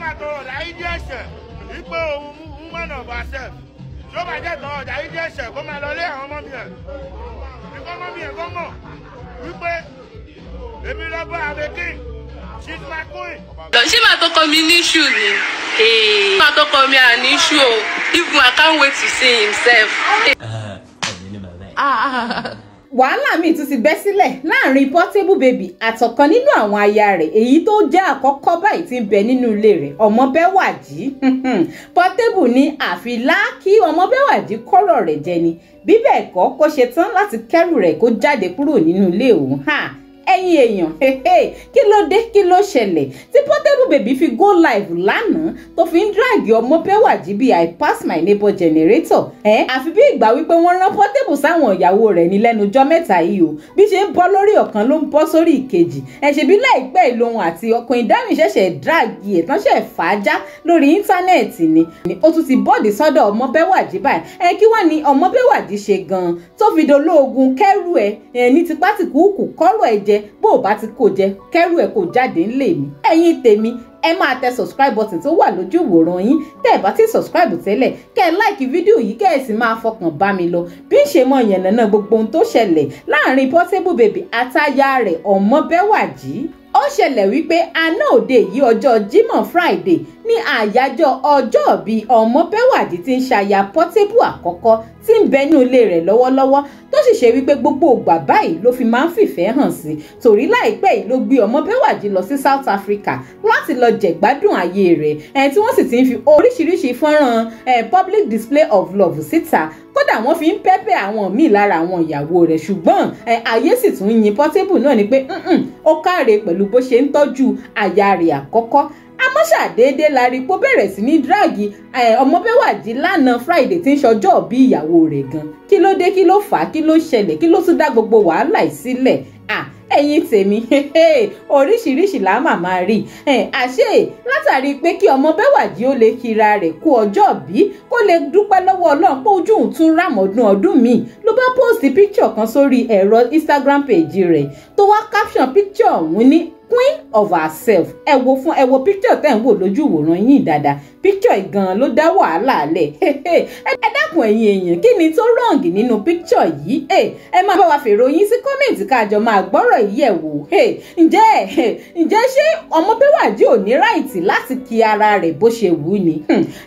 máa tọrọ ọ̀dà yìí jẹ́ ẹ̀ṣẹ̀ wípé òun woman of herself tí ó bá jẹ́ tọrọ ọ̀dà yìí jẹ́ ẹ̀ṣẹ̀ kó máa lọ lé àwọn ọmọ mi ẹ̀ nígbà ọmọ mi ẹ̀ kó mọ̀ wípé èmi lọ bá Àbẹ̀kí she's my queen. Ṣé màá tó kọ mi ní ṣù ni? Màá tó kọ mi àní ṣù o. Even I can't wait to see himself. Wàhálà míì tún ti bẹ́ sílẹ̀ láàrin Portable Baby àtọ̀kan nínú àwọn aya rẹ̀ èyí tó jẹ́ àkọ́kọ́ báyìí tí ń bẹ nínú ilé rẹ̀ Ọmọbẹ́wàjí. Portable ní àfilá kí Ọmọbẹ́wàjí kọ́rọ̀ rẹ̀ jẹ ni bí bẹ́ẹ̀ kọ́ kó ṣe tán láti kẹ́rù rẹ̀ kó jáde kúrò nínú ilé òun. Ẹ̀yin èèyàn kí ló dé kí ló ṣẹlẹ̀ tí Portable Baby fi go live lánàá tó fi ń dragi Ọmọbẹ́wàjí bí I pass my neighbor generator àfi bí ìgbà wípé wọ́n rán Portable sáwọn ìyàwó rẹ̀ ní lẹ́nu ọjọ́ mẹ́ta yìí o bí ṣe ń bọ́ lórí ọ̀kan ló ń bọ́ sórí ìkejì ṣebí láìpẹ́ ìlòhun àti ọkùnrin dámì ṣẹ̀ṣẹ̀ dragi ìtànṣẹ́ fàájá lórí íńtánẹ́ẹ̀tì ni ó tún ti bọ́ọ̀dì sọ́dọ̀ Ọmọbẹ́wàjí báyìí kí wá ní Ọmọbẹ́wàjí ṣe gan-an tó fi dolóògùn kẹ́rù ẹ̀ ní tipátìkúùkù kọ́rọ̀ ẹ̀ jẹ bó o bá ti kó jẹ kẹ́rù ẹ̀ kó jáde ńlẹ̀ mi ẹ̀yin tèmi ẹ máa tẹ subscribe button tó wà lójú ìwòran yín tẹ́ ẹ bá ti subscribe tẹ́lẹ̀ kẹ́ ẹ like fídíò yìí kẹ́ ẹ sì máa fọkàn bá mi lọ bí ń ṣe mọ yànnàná gbogbo ohun tó ṣẹlẹ̀ láàrin Portable Baby àtaya rẹ̀ Ọmọbẹ́wàjí. Ó ṣẹlẹ̀ wípé àná òde yìí ọjọ́ Jímọ̀ Friday ní àyájọ́ ọjọ́ bí Ọmọbẹ́wàjí tí ń ṣaya Portable àkọ́kọ́ tí ń bẹ nínú ilé rẹ̀ lọ́wọ́lọ́wọ́ tó sì ṣe wípé gbogbo ìgbà báyìí ló fi máa ń fìfẹ́ hàn sí torí láìpẹ́ yìí ló gbé Ọmọbẹ́wàjí lọ sí South Africa láti lọ jẹ̀gbádùn ayé rẹ̀ tí wọ́n sì ti ń fi oríṣiríṣi fọ́nrán public display of love síta kódà wọ́n fi ń pẹ́pẹ́ àwọn míì lára àwọn ìyàwó rẹ̀ ṣùgbọ́n ayé sì tún yin Portable náà ni pé ó káre pẹ̀lú bó ṣe ń tọ́jú aya rẹ̀ àkọ́kọ́ àmọ́ ṣàdédé la rí pé ó bẹ̀rẹ̀ sí ní dragi Ọmọbẹ́wàjí lánàá Friday tí ń ṣọjọ́ bí ìyàwó rẹ̀ gan kí ló dé kí ló fà á kí ló ṣẹlẹ̀ kí ló tún dá gbogbo wàhálà yìí sílẹ̀ ẹ̀yin tèmi oríṣiríṣi là máa rí àṣé látàrí pé kí Ọmọbẹ́wàjí ó lè kíra rẹ̀ kú ọjọ́ bí kó lè dúpẹ́ lọ́wọ́ Ọlọ́run pé ojú òun tún rámọ̀dún ọdún míì ló bá post picture kan sórí ẹ̀rọ Instagram page rẹ̀ tó wá caption picture ọ̀hún ní queen of herself ẹ wo picture tẹ́ ń wò lójú ìwòran yín dáadáa picture gan ló dá wàhálà lẹ̀ ẹ dákun ẹ̀yin èèyàn kí ni tó wrong nínú picture yìí ẹ máa bá wa fèrò yín sí kọ́mẹ̀ntì káàjọ máa gbọ́rọ̀ yìí ẹ̀ wò ǹjẹ́ ṣé Ọmọbẹ́wàjí ò ní ráìtì láti kí ara rẹ̀ bó ṣe wù ní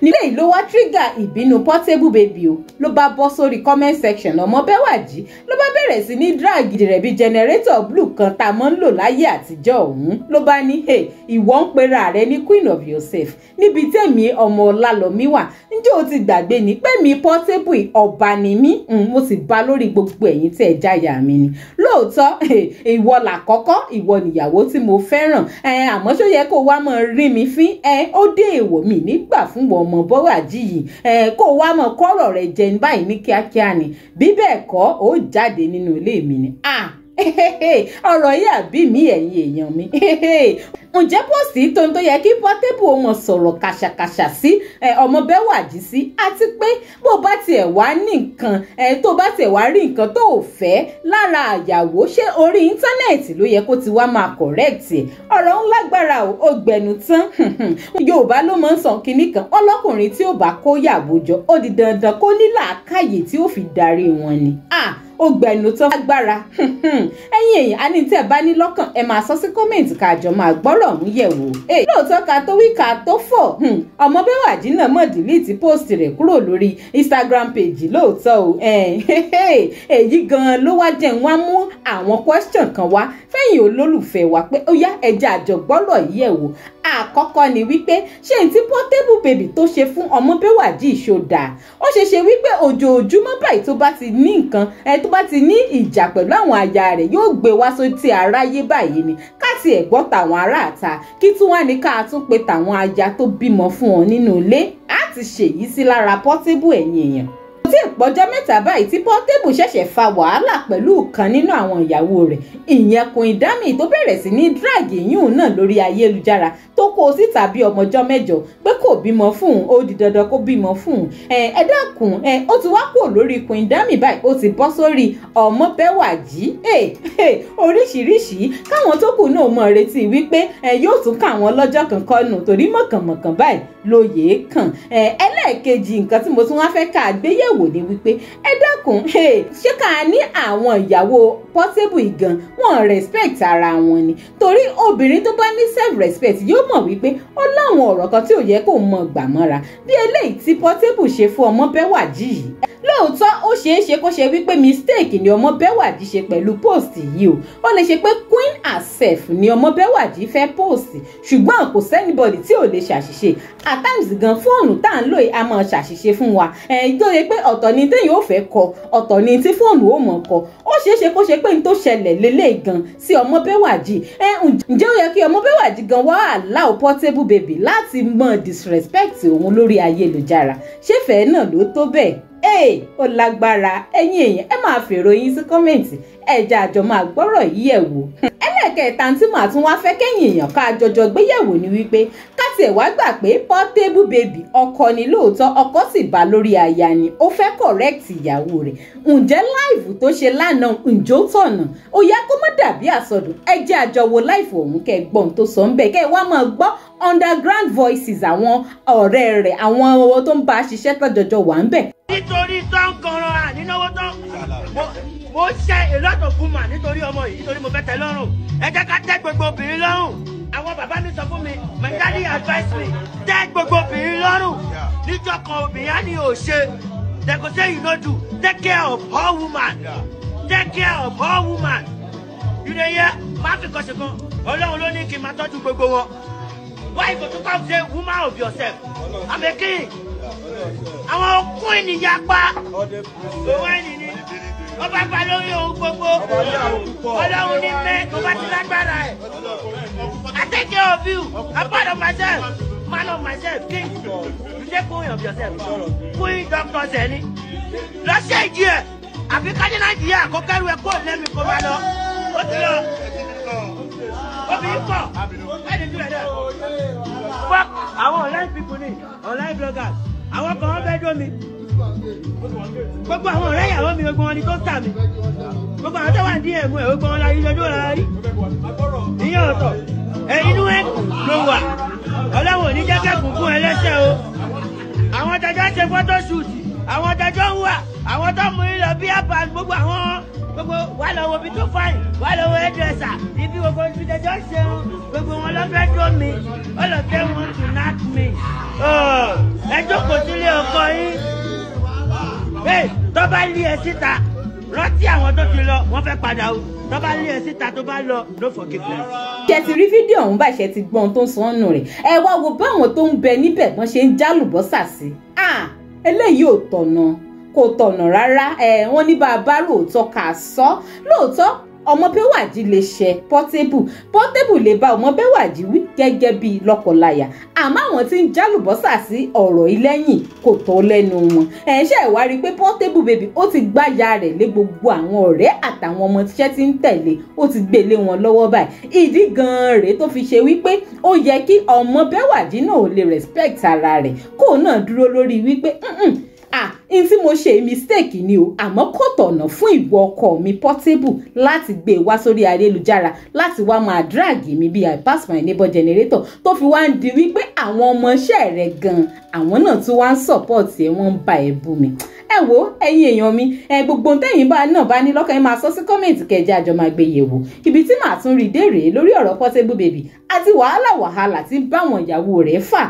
nílé yìí ló wá trigger ìbínú Portable Baby o ló bá bọ́ sórí comment section Ọmọbẹ́wàjí ló bá bẹ̀rẹ̀ sí ní drag rẹ̀ bí generator blue kan tá a mọ́ ń lò láyé àtijọ́ ló bá ní ìwọ ń pera rẹ ní queen of yourself níbi tẹ̀mí ọmọ Ọlálọ́mí wà ǹjẹ́ o ti gbàgbé ni pé mi Portable ọba ni mí mo sì bá lórí gbogbo ẹ̀yin tẹ́ ẹ jáyà mi ni lóòótọ́ ìwọ làkọ́kọ́ ìwọ nìyàwó tí mo fẹ́ràn àmọ́ ṣó yẹ kó wá mọ̀ rí mi fín ó dé èèwọ̀ mi nígbà fún Ọmọbẹ́wàjí yìí kó wá mọ̀ kọ́rọ̀ rẹ̀ jẹ báyìí ní kíákíá ni bí bẹ́ẹ̀ kọ́ ó jáde nínú ilé mi ni ọ̀rọ̀ yìí àbí mi ẹ̀yin èèyàn mi ǹjẹ́ pósìtì tó yẹ kí Portable ó mọ̀ sọ̀rọ̀ kàṣàkàṣà sí Ọmọbẹ́wàjí sí àti pé bó bá tiẹ̀ wá ní nǹkan tó bá tiẹ̀ wá rí nǹkan tó ò fẹ́ lára àyàwó ṣé orí íńtánẹ́ẹ̀tì ló yẹ kó ti wá máa correct ọ̀rọ̀ ń lágbára ó gbẹnu tán Yorùbá ló máa ń sọ kinní kan ọlọ́kùnrin tí ó bá kó yàwó jọ ó di dandan kó ní làákàyè tí ó fi darí wọn ni ó gbẹnu tán lágbára ẹ̀yin èèyàn á ní tí ẹ bá ní lọ́kàn ẹ máa sọ sí kọ́mẹ̀ntì káàjọ máa gbọ́rọ̀ ọ̀hún yẹ̀ wò. lóòótọ́ ká tó wí ká tó fọ̀ Ọmọbẹ́wàjí náà mọ̀ dìlítì post rẹ̀ kúrò lórí Instagram page lóòótọ́ o èyí gan-an ló wá jẹ́ wọ́n mú àwọn question kan wá fẹ́yìn olólùfẹ́ wa pé ó yá ẹja àjọgbọ́rọ̀ yìí ẹ̀ wò. Àkọ́kọ́ ni wípé ṣé n tí Portable Baby tó ṣe fún Ọmọbẹ́wàjí ìṣòdà ó ṣe wípé ojoojúmọ́ báyìí tó bá ti ní nǹkan tó bá ti ní ìjà pẹ̀lú àwọn aya rẹ̀ yóò gbé wá sóti aráyé báyìí ni káti ẹ̀ gbọ́ tàwọn aráàta kí tún wá ní ká tún pe tàwọn aya tó bímọ fún wọn nínú ilé á ti ṣèyí sí lára Portable ẹ̀yin èèyàn. tí ì pọ́jọ́ mẹ́ta báyìí tí Portable ṣẹ̀ṣẹ̀ fa wàhálà pẹ̀lú kan nínú àwọn ìyàwó rẹ̀ ìyẹn Queen Dami tó bẹ̀rẹ̀ sí ní drag yìnyín náà lórí ayélujára tó kó o síta bí ọmọjọ́ mẹ́jọ pé kò bímọ fún un ó di dandan kó bímọ fún un ẹ dákun ó ti wá kúrò lórí Queen Dami báyìí ó ti bọ́ sórí Ọmọbẹ́wàjí oríṣiríṣi káwọn tó kù náà mọ̀ retí wípé yóò tún káwọn lọ́jọ́ kankan nù torí mọ̀kànmọ̀kàn báyìí lóye kàn ẹlẹ́ẹ̀kejì nǹkan tí mo tún wá fẹ́ ká gbéyẹ̀wò ni wípé ẹ dákun ṣé ká ní àwọn ìyàwó Portable gan wọn respect ara wọn ni torí obìnrin tó bá ní self respect yóò mọ̀ wípé ó láwọn ọ̀rọ̀ kan tí ò yẹ kó mọ̀ gbà mọ́ra bí eléyìí tí Portable ṣe fún Ọmọbẹ́wàjí yìí lóòótọ́ ó ṣeé ṣe kó ṣe wípé mistake ni Ọmọbẹ́wàjí ṣe pẹ̀lú post yìí o ó lè ṣe pé queen herself ni Ọmọbẹ́wàjí fẹ́ post ṣùgbọ́n kò sẹ́nibọ̀dì tí ò lè ṣàṣìṣe at times gan fóònù tá à ń lò yìí a máa ṣàṣìṣe fún wa tó yẹ pé ọ̀tọ̀ ni téèyàn ò fẹ́ kọ ọ̀tọ̀ ni tí fóònù ò mọ̀ kọ ó ṣeé ṣe kó ṣe pé n tó ṣẹlẹ̀ lélẹ̀ gan sí Ọmọbẹ́wàjí ǹjẹ́ ó yẹ kí Ọmọbẹ́wàjí gan wá allow Portable baby láti mọ disrespect òun lórí ayélujára ṣé fẹ́ẹ́ náà ló tó bẹ́ẹ̀ ó lágbára ẹ̀yin èèyàn ẹ máa fèrò yín sí kọ́mẹ̀ntì ẹ̀jẹ̀ àjọ máa gbọ́rọ̀ yìí ẹ̀ wò. ẹlẹ́ẹ̀kẹta tí màá tún wá fẹ́ kẹ́yìn èèyàn ká jọjọ gbéyẹ̀wò ni wípé ká tiẹ̀ wá gbà pé Portable baby ọkọ ni lóòótọ́ ọkọ sì bá lórí aya ni ó fẹ́ correct ìyàwó rẹ̀ ǹjẹ́ láìfù tó ṣe lánàá ǹjọ́ tọ̀nà ó yẹ kó má dàbí àsọdùn ẹ̀jẹ̀ àjọ wo láìfù ọ̀hún kẹ́ gbọ́n tó sọ ń bẹ̀ kẹ́ wá máa gbọ́ underground voices àwọn ọ̀rẹ́ rẹ̀ àwọn owó tó ń bá a ṣiṣẹ́ tọ́jọjọ wà ń bẹ̀. nítorí tán kọ̀ọ̀rọ̀ ànínáwó tán mo ṣe a lot of woman nítorí ọmọ yìí nítorí mo fẹ́ tẹ́ lọ́rùn ẹ jẹ́ ká tẹ́ gbogbo obìnrin lọ́rùn àwọn bàbá mi sọ fún mi my daddy advise me tẹ́ gbogbo obìnrin lọ́rùn níjọ́ kan obìnrin á ní òṣè they go say you no do take care of all woman take care of all woman you dey hear má fi kọ́ṣe kan ọlọ́run ló ní kí n máa tọ́jú gbogbo wọn why you go come say woman of yourself I'm a king àwọn okùn ènìyàn pa owó ẹni ni wọ́n bá gba lórí ohun gbogbo ọlọ́run ní mẹ́ tó bá ti lágbára ẹ̀ I take care of you I'm part of myself man of myself king you take queen of yourself queen doctor sẹ́ni lọ́sẹ̀ ìjì ẹ̀ àbí kájí nàìjíríà kó kẹ́rù ẹ̀ kó lẹ́mí kó bá lọ ó ti lọ obìnrin pọ̀ ẹni tí rẹ̀ dẹ̀ fuck àwọn online people ni online bloggers àwọn kan wọ́n fẹ́ dó mi gbogbo àwọn ọ̀rẹ́ ìyàwó mi gbogbo wọn ni tó tà mí gbogbo àwọn tó wà ní ẹ̀mú ẹ̀ gbogbo wọn la yíyọ ojú ọ̀la rí ìyẹn ọ̀tọ̀ inú ẹ̀ ló wà ọlọ́run ò ní jẹ́ kẹ́kùn fún ẹlẹ́sẹ̀ o àwọn tajọ́ ṣe photo shoot àwọn tajọ́ ń wà àwọn tó mú ilọ bí àbá gbogbo àwọn gbogbo wà lọ́wọ́ bí tó fáìn wà lọ́wọ́ hairdresser ibi gbogbo ibi tajọ́ ṣeun gbogbo wọn lọ fẹ́ dó mi all of them want to knack me ẹ jókòó sílé ọkọ yín tó bá lé ẹ síta rántí àwọn tó ti lọ wọ́n fẹ́ padà o tó bá lé ẹ síta tó bá lọ no forgiveness. ṣe ti rí fídíò ọ̀hún báyìí ṣe ti gbọ́n tó ń sọ ọ́nù rẹ̀ ẹ wá wo báwọn tó ń bẹ níbẹ̀ wọ́n ṣe ń jálùbọ́sà sí eléyìí ò tọ̀nà kò tọ̀nà rárá wọ́n ní bá a bá lóòótọ́ kà sọ lóòótọ́ Ọmọbẹ́wàjí lè ṣe Portable lè bá Ọmọbẹ́wàjí wí gẹ́gẹ́ bí lọ́kọláya àmọ́ àwọn tí ń jálùbọ́sà sí ọ̀rọ̀ ilẹ́yìn kò tó lẹ́nu wọn ṣe ìwà rí i pé Portable baby ó ti gbáya rẹ̀ lé gbogbo àwọn ọ̀rẹ́ àtàwọn ọmọ tíṣẹ́ tí ń tẹ̀lé ó ti gbé lé wọn lọ́wọ́ báyìí ìdí gan-an rèé tó fi ṣe wípé ó yẹ kí Ọmọbẹ́wàjí náà lè respect ara rẹ̀ kó náà dúró lórí wípé n tí mo ṣe mistake ni o àmọ́ kò tọ̀nà fún ìwọ ọkọ mi Portable láti gbé wá sórí ayélujára láti wá máa drag mi bí I pass my neighbor generator tó fi wá ń di wípé àwọn ọmọọṣẹ́ rẹ̀ gan àwọn náà tún wá ń support ẹ̀ wọ́n ń ba ẹ̀ bú mi ẹ wo ẹ̀yin èèyàn mi gbogbo tẹ́yin náà bá ní lọ́kàn ẹ máa sọ sí kọ́mẹ̀ntì kẹjẹ àjọ máa gbé yẹ̀wò ibi tí màá tún rí dé rèé lórí ọ̀rọ̀ Portable baby àti wàhálà tí báwọn ìyàwó rẹ̀ fà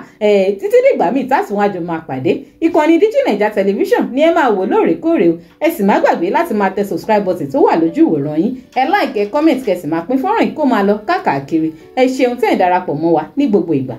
títí dìgbà míì táti wọn àjọ máa pàdé ìkànnì Digi-Naija Television ni ẹ máa wò lóòrèkóòrè o ẹ sì má gbàgbé láti máa tẹ subscribe button tó wà lójú ìwòran yín ẹ like ẹ comment kẹ́ sì máa pín fọ́nrán kó máa lọ káàkiri ẹ ṣeun tẹ́ ẹ̀ darapọ̀ mọ́ wa ní gbogbo ìgbà.